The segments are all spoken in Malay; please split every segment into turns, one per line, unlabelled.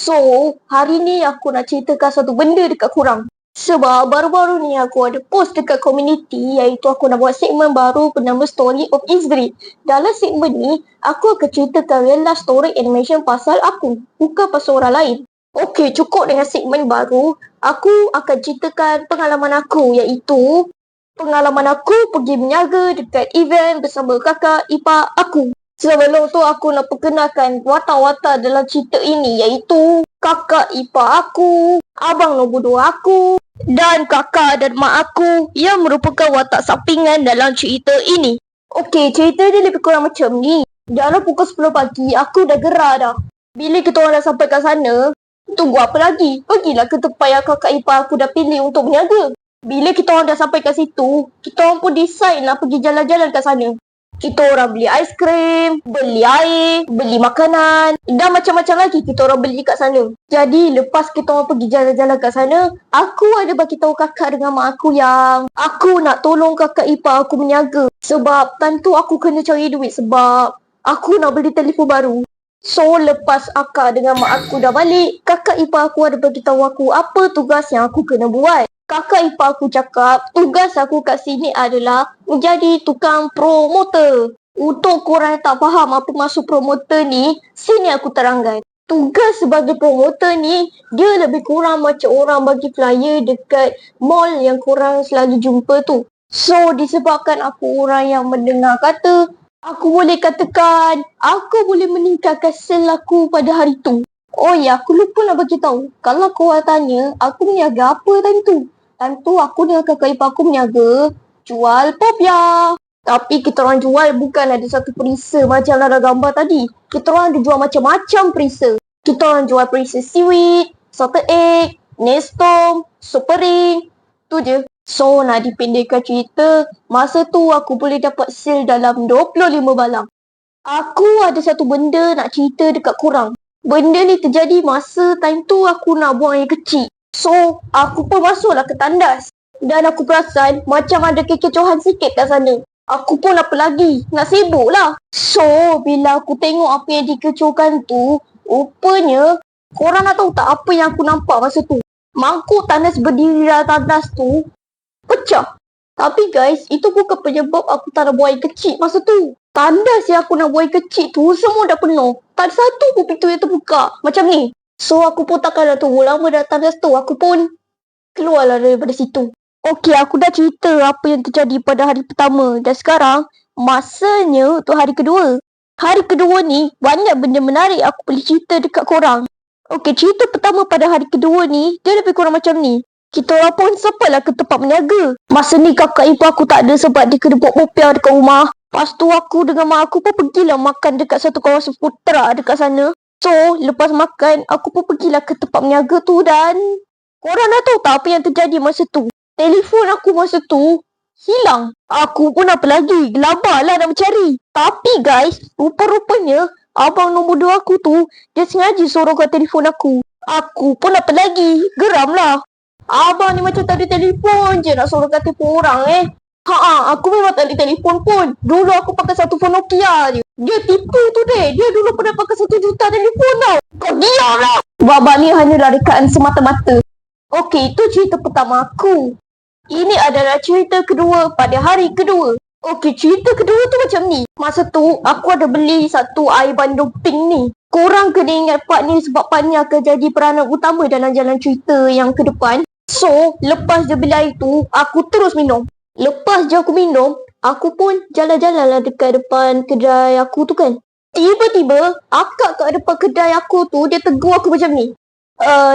So, hari ni aku nak ceritakan satu benda dekat korang. Sebab baru-baru ni aku ada post dekat komuniti iaitu aku nak buat segmen baru bernama Story of Izri. Dalam segmen ni, aku akan ceritakan real life story animation pasal aku, bukan pasal orang lain. Okey, cukup dengan segmen baru. Aku akan ceritakan pengalaman aku iaitu pengalaman aku pergi berniaga dekat event bersama kakak ipar aku. Sebelum tu aku nak perkenalkan watak-watak dalam cerita ini iaitu kakak ipar aku, abang nombor 2 aku dan kakak dan mak aku yang merupakan watak sampingan dalam cerita ini. Okey, cerita dia lebih kurang macam ni. Dalam pukul 10 pagi aku dah gerak dah. Bila kita orang dah sampai kat sana, tunggu apa lagi? Pergilah ke tempat yang kakak ipar aku dah pilih untuk berniaga. Bila kita orang dah sampai kat situ, kita orang pun decide nak pergi jalan-jalan kat sana. Kita orang beli aiskrim, beli air, beli makanan dan macam-macam lagi kita orang beli kat sana. Jadi lepas kita orang pergi jalan-jalan kat sana, aku ada bagi tahu kakak dengan mak aku yang aku nak tolong kakak ipar aku berniaga. Sebab time tu aku kena cari duit sebab aku nak beli telefon baru. So lepas akak dengan mak aku dah balik, kakak ipar aku ada bagi tahu aku apa tugas yang aku kena buat. Kakak ipar aku cakap, tugas aku kat sini adalah menjadi tukang promoter. Untuk korang yang tak faham apa maksud promoter ni, sini aku terangkan. Tugas sebagai promoter ni, dia lebih kurang macam orang bagi flyer dekat mall yang korang selalu jumpa tu. So, disebabkan aku orang yang mendengar kata, aku boleh katakan, aku boleh meningkatkan sale aku pada hari tu. Oh ya, aku lupa nak bagi tahu. Kalau korang tanya, aku berniaga apa time tu? Time tu aku dengan kakak ipar aku berniaga jual popia. Tapi kita orang jual bukan ada satu perisa macam dalam gambar tadi. Kita orang ada jual macam-macam perisa. Kita orang jual perisa seaweed, salted egg, nestom, super ring. Tu je. So nak dipendekkan cerita, masa tu aku boleh dapat sale dalam 25 balang. Aku ada satu benda nak cerita dekat korang. Benda ni terjadi masa time tu aku nak buang air kecil. So, aku pun masuklah ke tandas. Dan aku perasan macam ada kekecohan sikit kat sana. Aku pun apa lagi, nak sibuk lah. So, bila aku tengok apa yang dikecohkan tu, rupanya, korang nak tahu tak apa yang aku nampak masa tu? Mangkuk tandas berdiri dalam tandas tu, pecah. Tapi guys, itu bukan penyebab aku tak nak buang air kecil masa tu. Tandas yang aku nak buang air kecil tu, semua dah penuh. Tak ada satu pun pintu yang terbuka. Macam ni. So, aku pun takkan dah tunggu lama datang dari situ. Aku pun keluarlah daripada situ. Okey, aku dah cerita apa yang terjadi pada hari pertama. Dan sekarang, masanya untuk hari kedua. Hari kedua ni, banyak benda menarik aku boleh cerita dekat korang. Okey, cerita pertama pada hari kedua ni, dia lebih kurang macam ni. Kita orang pun sampailah ke tempat berniaga. Masa ni kakak ipar aku tak ada sebab dia kena buat popiah dekat rumah. Lepas tu aku dengan mak aku pun pergilah makan dekat satu kawasan putra dekat sana. So, lepas makan, aku pun pergilah ke tempat berniaga tu dan korang dah tahu tak apa yang terjadi masa tu? Telefon aku masa tu hilang. Aku pun apa lagi, gelabarlah nak mencari. Tapi guys, rupa-rupanya abang nombor 2 aku tu, dia sengaja sorongkan telefon aku. Aku pun apa lagi, geramlah. Abang ni macam tak ada telefon je nak sorongkan telefon orang aku memang tak ada telefon pun. Dulu aku pakai satu phone Nokia je. Dia tipu tu deh. Dia dulu pernah pakai 1 juta telefon tau. Kau diamlah. Babak ni hanyalah rekaan semata-mata. Okey, itu cerita pertama aku. Ini adalah cerita kedua pada hari kedua. Okey, cerita kedua tu macam ni. Masa tu, aku ada beli satu air bandung pink ni. Korang kena ingat part ni sebab part ni akan jadi peranan utama dalam jalan cerita yang ke depan. So, lepas je beli air tu, aku terus minum. Lepas je aku minum, aku pun jalan-jalan lah dekat depan kedai aku tu kan. Tiba-tiba, akak kat depan kedai aku tu, dia tegur aku macam ni.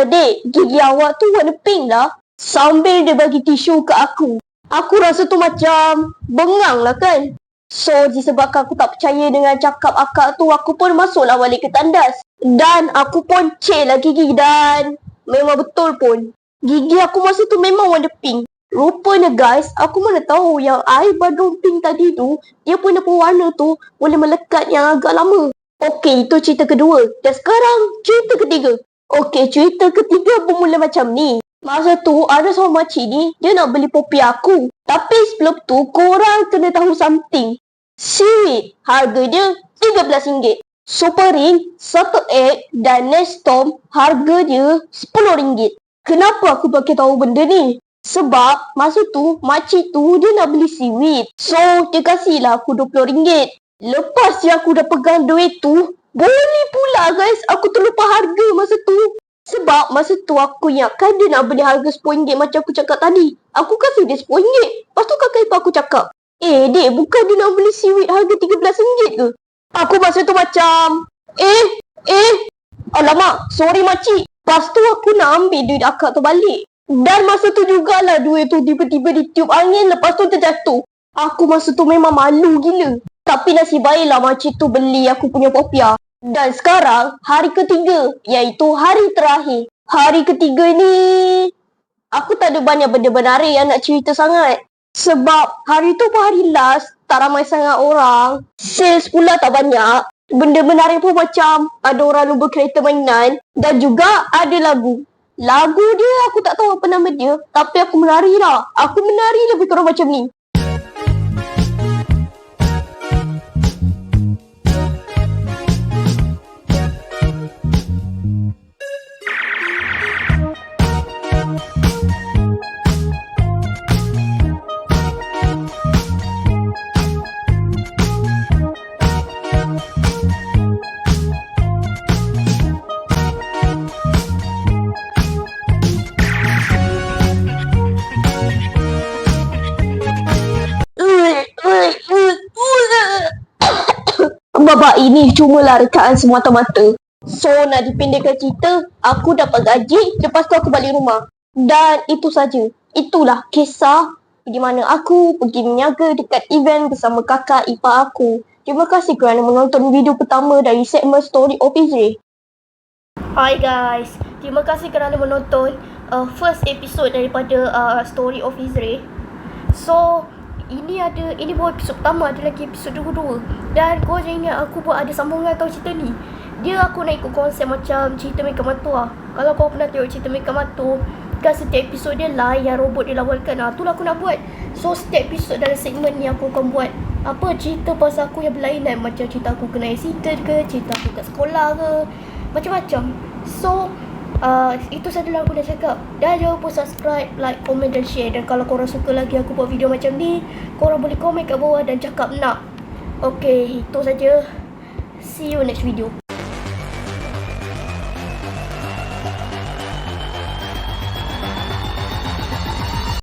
Dek, gigi awak tu warna pink lah. Sambil dia bagi tisu ke aku. Aku rasa tu macam bengang lah kan. So, disebabkan aku tak percaya dengan cakap akak tu, aku pun masuklah balik ke tandas. Dan aku pun cek lah gigi dan memang betul pun. Gigi aku masa tu memang warna pink. Rupanya guys, aku mana tahu yang air bandung pink tadi tu, dia punya pewarna tu boleh melekat yang agak lama. Okey, itu cerita kedua. Dan sekarang, cerita ketiga. Okey, cerita ketiga bermula macam ni. Masa tu, ada seorang makcik ni, dia nak beli popi aku. Tapi sebelum tu, korang kena tahu something. Seaweed, harga dia RM13. Super Ring, satu egg dan Nestom harganya RM10. Kenapa aku pakai tahu benda ni? Sebab masa tu makcik tu dia nak beli seaweed. So dia kasihlah aku RM20. Lepas yang aku dah pegang duit tu, boleh pula guys aku terlupa harga masa tu. Sebab masa tu aku ingatkan dia nak beli harga RM10 macam aku cakap tadi. Aku kasih dia RM10. Lepas tu kakak ipar aku cakap, dek, bukan dia nak beli seaweed harga RM13 ke? Aku masa tu macam, alamak, sorry makcik. Lepas tu aku nak ambil duit akak tu balik. Dan masa tu jugalah duit tu tiba-tiba ditiup angin, lepas tu terjatuh. Aku masa tu memang malu gila. Tapi nasib baiklah makcik tu beli aku punya popiah. Dan sekarang, hari ketiga, iaitu hari terakhir. Hari ketiga ni, aku tak ada banyak benda menarik yang nak cerita sangat. Sebab hari tu pun hari last, tak ramai sangat orang. Sales pula tak banyak. Benda menarik pun macam ada orang lumba kereta mainan. Dan juga ada lagu. Lagu dia aku tak tahu apa nama dia. Tapi aku menari lah. Aku menari lebih kurang macam ni. Babak ini cumalah rekaan semata-mata. So nak dipendekkan cerita, aku dapat gaji, lepas tu aku balik rumah. Dan itu saja. Itulah kisah di mana aku pergi meniaga dekat event bersama kakak ipar aku. Terima kasih kerana menonton video pertama dari segmen Story of Izri. Hi guys, terima kasih kerana menonton first episode daripada Story of Izri. So ini baru episod pertama, ada lagi episod kedua. Dan kau jangan ingat aku buat ada sambungan tau cerita ni. Dia aku nak ikut konsep macam cerita Mecha Matu lah. Kalau kau pernah tengok cerita Mecha Matu, kan setiap episod dia lah yang robot dia lawankan. Itulah aku nak buat. So setiap episod dalam segmen ni aku akan buat cerita pasal aku yang berlainan. Macam cerita aku kena accident ke, cerita aku kat sekolah ke, macam-macam. So itu sahajalah aku nak cakap. Dan jangan lupa subscribe, like, komen dan share. Dan kalau korang suka lagi aku buat video macam ni, korang boleh komen kat bawah dan cakap nak. Okay, itu saja. See you next video.